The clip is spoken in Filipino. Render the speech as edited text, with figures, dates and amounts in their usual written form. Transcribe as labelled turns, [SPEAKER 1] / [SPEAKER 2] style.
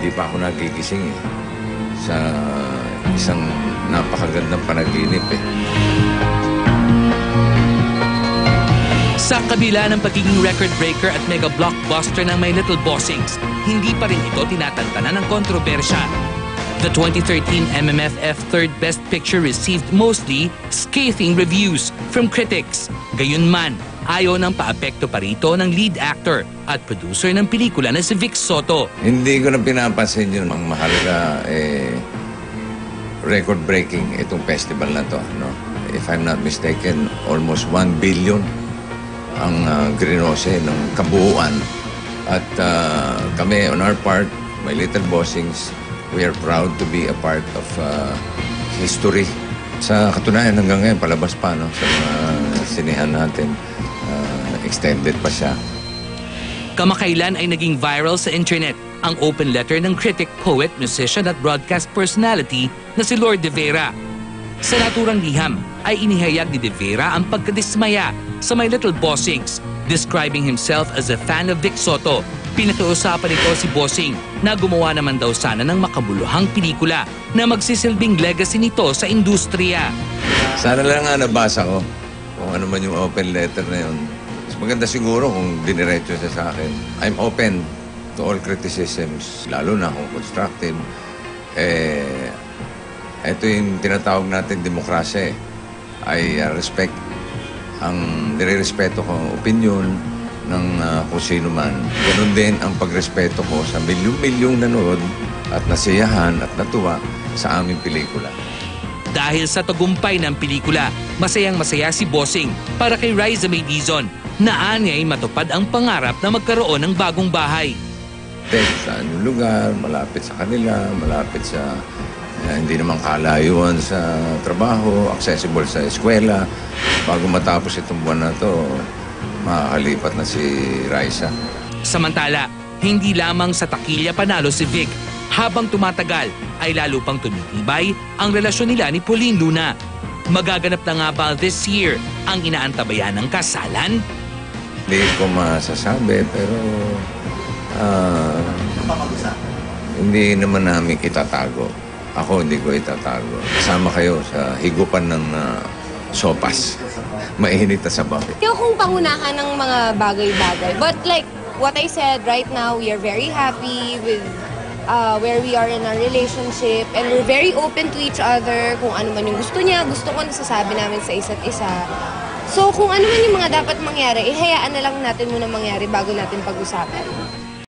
[SPEAKER 1] hindi pa ako nagigising eh. Sa isang napakagandang panaginip eh.
[SPEAKER 2] Sa kabila ng pagiging record breaker at mega blockbuster ng My Little Bossings, hindi pa rin ito tinatantanan ng kontrobersya. The 2013 MMFF Third Best Picture received mostly scathing reviews from critics. Gayunman, ayaw ng paapekto pa rito ng lead actor at producer ng pelikula na si Vic Soto.
[SPEAKER 1] Hindi ko na pinapansin yun. Ang mahalaga record-breaking itong festival na to. No? If I'm not mistaken, almost 1 billion ang grinose ng kabuuan. At kami, on our part, My Little Bossings, we are proud to be a part of history. Sa katunayan hanggang ngayon, palabas pa no? Sa mga sinihan natin. Extended pa siya.
[SPEAKER 2] Kamakailan ay naging viral sa internet ang open letter ng critic, poet, musician at broadcast personality na si Lord De Vera. Sa naturang liham ay inihayag ni De Vera ang pagkadismaya sa My Little Bossings, describing himself as a fan of Vic Soto. Pinakiusapan nito si Bossing na gumawa naman daw sana ng makabuluhang pelikula na magsisilbing legacy nito sa industriya.
[SPEAKER 1] Sana lang nga nabasa ko kung ano man yung open letter na yun. Mas maganda siguro kung diniretso siya sa akin. I'm open to all criticisms, lalo na kung constructive. Ito yung tinatawag natin demokrasya eh. I respect ang nire-respeto ko opinion ng kung sino man. Ganun din ang pagrespeto ko sa milyong-milyong nanood at nasiyahan at natuwa sa aming pelikula.
[SPEAKER 2] Dahil sa tagumpay ng pelikula, masayang-masaya si Bossing para kay Riza May Dizon na anya'y matupad ang pangarap na magkaroon ng bagong bahay.
[SPEAKER 1] Saan yung lugar, malapit sa kanila, malapit sa hindi naman kalayuan sa trabaho, accessible sa eskwela. Bago matapos itong buwan na to, makakalipat na si Riza.
[SPEAKER 2] Samantala, hindi lamang sa takilya panalo si Vic. Habang tumatagal, ay lalo pang tumitibay ang relasyon nila ni Pauline Luna. Magaganap na nga ba this year ang inaantabayan ng kasalan?
[SPEAKER 1] Hindi ko masasabi, pero hindi naman namin itatago. Ako hindi ko itatago. Kasama kayo sa higupan ng sopas. Mainit na sabaw.
[SPEAKER 3] Yung kung pangunahan ng mga bagay-bagay. But like what I said, right now, we are very happy with where we are in our relationship. And we're very open to each other. Kung ano man yung gusto niya, gusto ko nasasabi namin sa isa't isa. So kung ano man yung mga dapat mangyari, ihayaan na lang natin muna mangyari bago natin pag-usapan.